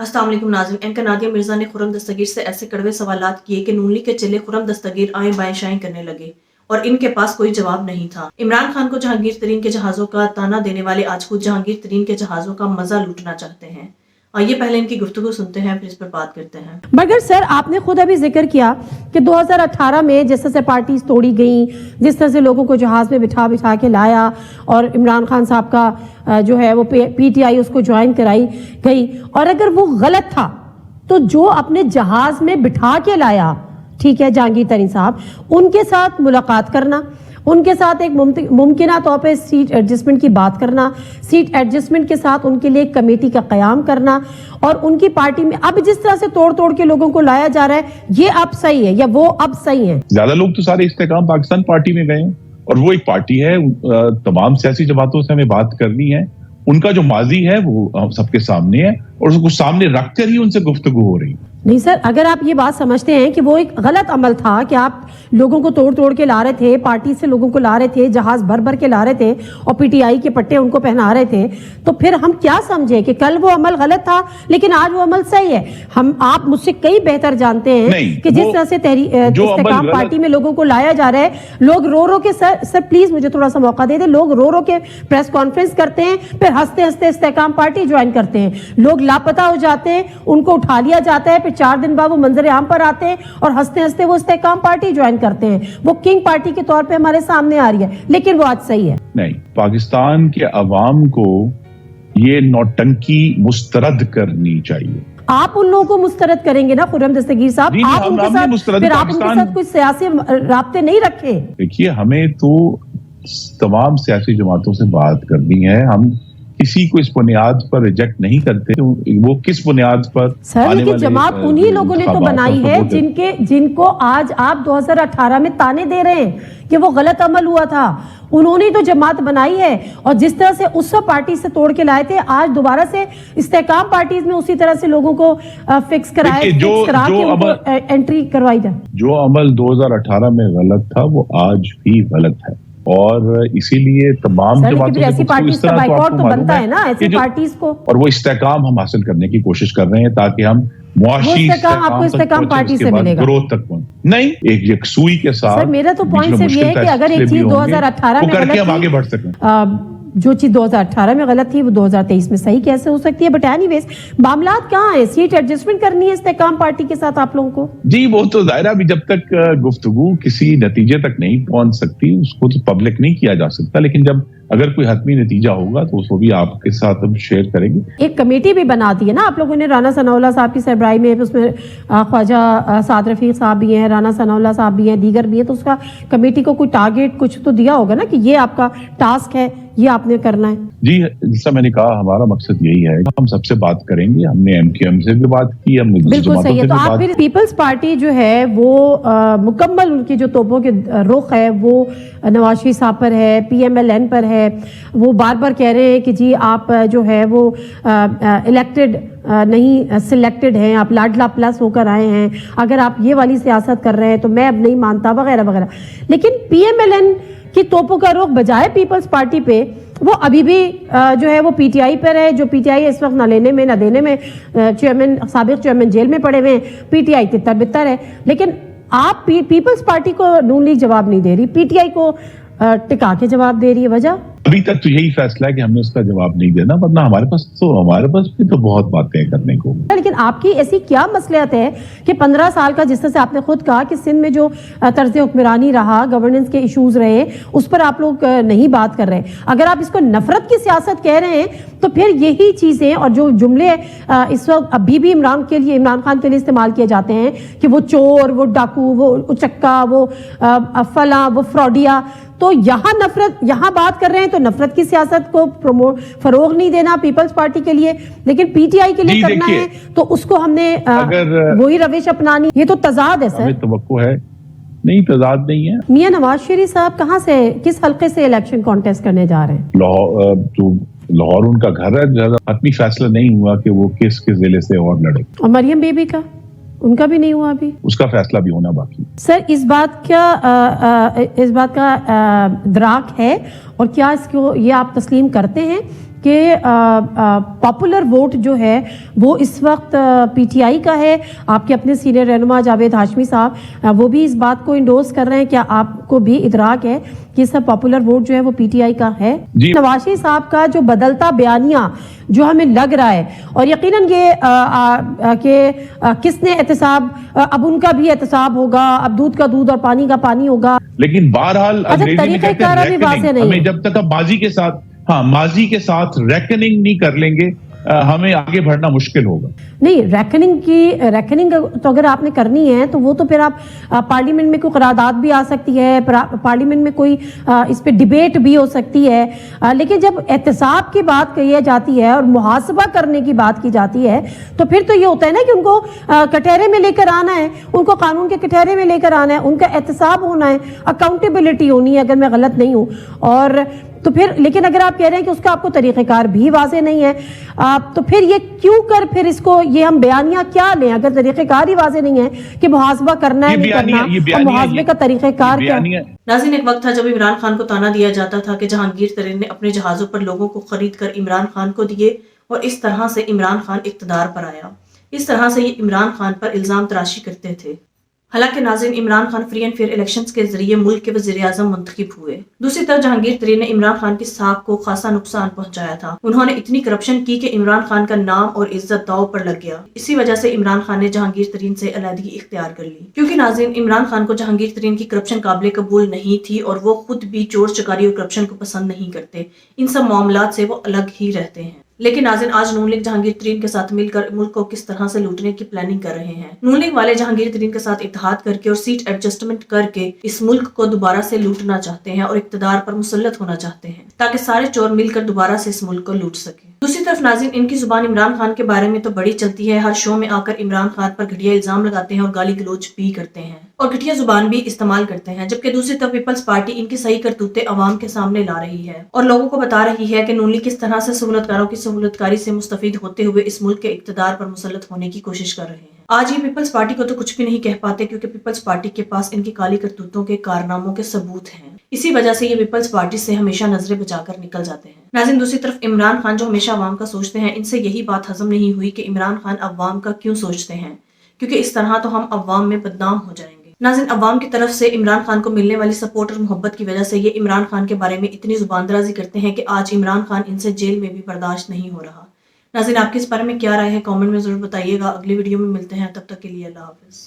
अस्सलाम वालेकुम नाज़रीन। एंकर नादिया मिर्जा ने खुर्रम दस्तगीर से ऐसे कड़वे सवालात किए कि नून लीग के चेले खुर्रम दस्तगीर आएं बाएं शाएं करने लगे और इनके पास कोई जवाब नहीं था। इमरान खान को जहांगीर तरीन के जहाज़ों का ताना देने वाले आज खुद जहांगीर तरीन के जहाज़ों का मजा लूटना चाहते हैं। आइए पहले इनकी गुफ्तगू सुनते हैं, फिर इस पर बात करते हैं। मगर सर, आपने खुद अभी जिक्र किया कि 2018 में जिस तरह से पार्टीज तोड़ी गई, जिस तरह से लोगों को जहाज में बिठा बिठा के लाया और इमरान खान साहब का जो है वो पीटीआई उसको ज्वाइन कराई गई, और अगर वो गलत था तो जो अपने जहाज में बिठा के लाया, ठीक है, जहांगीर तरीन साहब, उनके साथ मुलाकात करना, उनके साथ एक मुमकिना तौर पे सीट एडजस्टमेंट की बात करना, सीट एडजस्टमेंट के साथ उनके लिए एक कमेटी का कयाम करना, और उनकी पार्टी में अब जिस तरह से तोड़ तोड़ के लोगों को लाया जा रहा है, ये अब सही है या वो अब सही है? ज्यादा लोग तो सारे इस्तेकाम पाकिस्तान पार्टी में गए हैं, और वो एक पार्टी है, तमाम सियासी जमातों से हमें बात करनी है, उनका जो माजी है वो सबके सामने है और उसको सामने रखकर ही उनसे गुफ्तगू हो रही है। नहीं सर, अगर आप ये बात समझते हैं कि वो एक गलत अमल था कि आप लोगों को तोड़ तोड़ के ला रहे थे, पार्टी से लोगों को ला रहे थे, जहाज भर भर के ला रहे थे और पीटीआई के पट्टे उनको पहना रहे थे, तो फिर हम क्या समझे कि कल वो अमल गलत था लेकिन आज वो अमल सही है? आप मुझसे कई बेहतर जानते हैं कि जिस तरह से इस्तेकाम पार्टी में लोगों को लाया जा रहा है, लोग रो रो के सर प्लीज मुझे थोड़ा सा मौका दे दे, लोग रो रो के प्रेस कॉन्फ्रेंस करते हैं, फिर हंसते हंसते इस्तेकाम पार्टी ज्वाइन करते हैं, लोग लापता हो जाते हैं, उनको उठा लिया जाता है, फिर 4 दिन बाद वो मंजर आम पर आते हैं और हंसते हंसते वो इस्तेकाम पार्टी ज्वाइन करते हैं। वो किंग पार्टी के तौर पे हमारे सामने आ रही है, लेकिन वो आज सही है नहीं। पाकिस्तान के अवाम को ये नौटंकी मुस्तरद करनी चाहिए। आप उन लोगों को मुस्तरद करेंगे ना खुर्रम दस्तगीर साहब? आप उनके साथ फिर आप उनके साथ कुछ सियासी राब्ते नहीं रखे? देखिए, हमें तो तमाम सियासी जमातों से बात करनी है, हम किसी को इस बुनियाद पर रिजेक्ट नहीं करते। तो वो किस बुनियाद पर? सर, लेकिन जमात उन्हीं लोगों ने तो बनाई है जिनको आज आप 2018 में ताने दे रहे हैं कि वो गलत अमल हुआ था। उन्होंने तो जमात बनाई है, और जिस तरह से उस पार्टी से तोड़ के लाए थे, आज दोबारा से इस्तेकाम पार्टीज में उसी तरह से लोगों को फिक्स कराए, एंट्री करवाई जाए। जो अमल 2018 में गलत था वो आज भी गलत है, और इसीलिए तमाम ऐसी पार्टीज का बाइकआउट तो बनता है ना, ऐसी पार्टीज को, और वो इस्तेकाम हम हासिल करने की कोशिश कर रहे हैं ताकि हम मुआशी आपको इस्तेकाम पार्टी से मिलेगा, ग्रोथ तक नहीं एक यकसुई के साथ। सर, मेरा तो पॉइंट सिर्फ ये है कि अगर एक चीज 2018 में करके हम आगे बढ़ सकें, जो चीज 2018 में गलत थी वो 2023 में सही कैसे हो सकती है? बट एनीवेज, मामलात कहाँ है? सीट एडजस्टमेंट करनी है इस्तेकाम पार्टी के साथ आप लोगों को? जी, वो तो जाहिर है, अभी जब तक गुफ्तगू किसी नतीजे तक नहीं पहुंच सकती उसको तो पब्लिक नहीं किया जा सकता, लेकिन जब अगर कोई हतमी नतीजा होगा तो उसको भी आपके साथ हम शेयर करेंगे। एक कमेटी भी बना दी है ना आप लोगों ने, राना सनाउल्लाह साहब की सरबराही में, उसमें ख्वाजा साद रफीक साहब भी हैं, राना सनाउल्लाह साहब भी हैं, दीगर भी हैं, तो उसका कमेटी को कोई टारगेट कुछ तो दिया होगा ना कि ये आपका टास्क है, ये आपने करना है। जी, जैसा मैंने कहा, हमारा मकसद यही है, हम सबसे बात करेंगे। हमने एमक्यूएम से भी बात की, हमने बिल्कुल सही है। तो आप फिर पीपल्स पार्टी जो है वो मुकम्मल उनकी जो तोपों के रुख है वो नवाज शरीफ साहब पर है, PMLN पर है। वो बार बार कह रहे हैं कि जी आप जो है वो इलेक्टेड नहीं सिलेक्टेड हैं, आप लाडला प्लस होकर आए हैं, अगर आप ये वाली सियासत कर रहे हैं तो मैं अब नहीं मानता, वगैरह वगैरह। लेकिन PMLN की तोपों का रुख बजाय पीपल्स पार्टी पे, वो अभी भी जो है वो PTI पर है, जो PTI इस वक्त न लेने में न देने में, साबिक चेयरमैन जेल में पड़े हुए हैं, PTI तितर बितर है। लेकिन आप पीपल्स पार्टी को नून लीग जवाब नहीं दे रही, PTI को टिका के जवाब दे रही है। वजह अभी तक तो यही फैसला है कि हमने उसका जवाब नहीं देना, वरना हमारे पास भी तो बहुत बातें करने को। लेकिन आपकी ऐसी क्या मसलियत है कि 15 साल का, जिस तरह से आपने खुद कहा कि सिंध में जो तर्ज हुक्मरानी रहा, गवर्नेंस के इश्यूज रहे, उस पर आप लोग नहीं बात कर रहे? अगर आप इसको नफरत की सियासत कह रहे हैं तो फिर यही चीजें और जो जुमले इस वक्त अभी भी इमरान खान के लिए इस्तेमाल किए जाते हैं कि वो चोर, वो डाकू, वो उचक्का, वो फला, वो फ्रॉडिया, तो यहाँ बात कर रहे हैं तो नफरत की सियासत को फरोग नहीं देना पीपल्स पार्टी के लिए, लेकिन PTI के लिए करना है, तो उसको हमने वही रविश अपनानी। ये तो तजाद है सर। तवक्को है? नहीं, तजाद नहीं है। मियां नवाज शरीफ साहब कहाँ से, किस हल्के से इलेक्शन कॉन्टेस्ट करने जा रहे हैं? लाहौर उनका घर है, अपनी फैसला नहीं हुआ कि वो किस जिले से और लड़े। और मरियम बेबी का, उनका भी नहीं हुआ अभी, उसका फैसला भी होना बाकी। सर, इस बात का इद्राक है और क्या इसको ये आप तस्लीम करते हैं کہ پاپولر ووٹ جو ہے وہ اس وقت پی ٹی آئی کا ہے. آپ کے اپنے سینئر رہنما جاوید ہاشمی صاحب وہ بھی اس بات کو انڈورس کر رہے ہیں. کیا آپ کو بھی ادراک ہے کہ سب پاپولر ووٹ جو ہے وہ پی ٹی آئی کا ہے؟ جی نواز شریف صاحب کا جو بدلتا بیانیہ جو ہمیں لگ رہا ہے، اور یقیناً یہ کہ کس نے احتساب، اب ان کا بھی احتساب ہوگا، اب دودھ کا دودھ اور پانی کا پانی ہوگا، لیکن بہرحال انگریزی میں طریقہ کہتے ہیں کار ابھی واضح reckoning. نہیں ہمیں ہے. جب تک اب ماضی کے ساتھ ریکننگ نہیں کر لیں گے ہمیں آگے بڑھنا مشکل ہوگا. نہیں، ریکننگ تو اگر آپ نے کرنی ہے تو وہ تو پھر آپ پارلیمنٹ میں کوئی قرارداد بھی آ سکتی ہے، پارلیمنٹ میں کوئی اس پہ ڈیبیٹ بھی ہو سکتی ہے، لیکن جب احتساب کی بات کہی جاتی ہے اور محاسبہ کرنے کی بات کی جاتی ہے تو پھر تو یہ ہوتا ہے نا کہ ان کو کٹہرے میں لے کر آنا ہے، ان کو قانون کے کٹہرے میں لے کر آنا ہے، ان کا احتساب ہونا ہے، اکاؤنٹیبلٹی ہونی ہے اگر میں غلط نہیں ہوں. اور تو پھر لیکن اگر آپ کہہ رہے ہیں کہ اس کا آپ کو طریقہ کار بھی واضح نہیں ہے تو پھر یہ کیوں کر پھر اس کو یہ ہم بیانیہ کیا لیں اگر طریقہ کار ہی واضح نہیں ہے کہ محاسبہ کرنا ہے نہیں کرنا اور محاسبے کا طریقہ کار کیا؟ ناظرین، ایک وقت تھا جب عمران خان کو تانا دیا جاتا تھا کہ جہانگیر ترین نے اپنے جہازوں پر لوگوں کو خرید کر عمران خان کو دیے اور اس طرح سے عمران خان اقتدار پر آیا. اس طرح سے یہ عمران خان پر الزام تراشی کرتے تھے. حالانکہ ناظرین، Imran Khan free and fair elections کے ذریعے ملک کے وزیر اعظم منتخب ہوئے. دوسری طرف جہانگیر ترین نے عمران خان کی ساکھ کو خاصا نقصان پہنچایا تھا. انہوں نے اتنی کرپشن کی کہ عمران خان کا نام اور عزت داؤ پر لگ گیا. اسی وجہ سے عمران خان نے جہانگیر ترین سے علیحدگی اختیار کر لی. کیونکہ ناظرین، عمران خان کو جہانگیر ترین کی کرپشن قابل قبول نہیں تھی اور وہ خود بھی چور چکاری اور کرپشن کو پسند نہیں کرتے. ان سب معاملات سے وہ الگ ہی رہتے ہیں. لیکن ناظرین، آج نون لیگ جہانگیر ترین کے ساتھ مل کر ملک کو کس طرح سے لوٹنے کی پلاننگ کر رہے ہیں. نون لیگ والے جہانگیر ترین کے ساتھ اتحاد کر کے اور سیٹ ایڈجسٹمنٹ کر کے اس ملک کو دوبارہ سے لوٹنا چاہتے ہیں اور اقتدار پر مسلط ہونا چاہتے ہیں تاکہ سارے چور مل کر دوبارہ سے اس ملک کو لوٹ سکیں. دوسری طرف ناظرین، ان کی زبان عمران خان کے بارے میں تو بڑی چلتی ہے. ہر شو میں آ کر عمران خان پر گھٹیا الزام لگاتے ہیں اور گالی گلوچ بھی کرتے ہیں اور گھٹیا زبان بھی استعمال کرتے ہیں. جبکہ دوسری طرف پیپلز پارٹی ان کی صحیح کرتوتیں عوام کے سامنے لا رہی ہے اور لوگوں کو بتا رہی ہے کہ نون لیگ کس طرح سے سہولت کاروں کی سہولت کاری سے مستفید ہوتے ہوئے اس ملک کے اقتدار پر مسلط ہونے کی کوشش کر رہے ہیں. آج یہ پیپلز پارٹی کو تو کچھ بھی نہیں کہہ پاتے کیونکہ پیپلز پارٹی کے پاس ان کی کالی کرتوتوں کے کارناموں کے ثبوت ہیں. اسی وجہ سے یہ پیپلز پارٹی سے ہمیشہ نظریں بچا کر نکل جاتے ہیں. ناظرین، دوسری طرف عمران خان جو ہمیشہ عوام کا سوچتے ہیں، ان سے یہی بات ہضم نہیں ہوئی کہ عمران خان عوام کا کیوں سوچتے ہیں، کیونکہ اس طرح تو ہم عوام میں بدنام ہو جائیں گے. ناظرین، عوام کی طرف سے عمران خان کو ملنے والی سپورٹ اور محبت کی وجہ سے یہ عمران خان کے بارے میں اتنی زبان درازی کرتے ہیں کہ آج عمران خان ان سے جیل میں بھی برداشت نہیں ہو رہا. ناظرین، آپ کی اس بارے میں کیا رائے ہے؟ کامنٹ میں ضرور بتائیے گا. اگلی ویڈیو میں ملتے ہیں، تب تک کے لیے اللہ حافظ.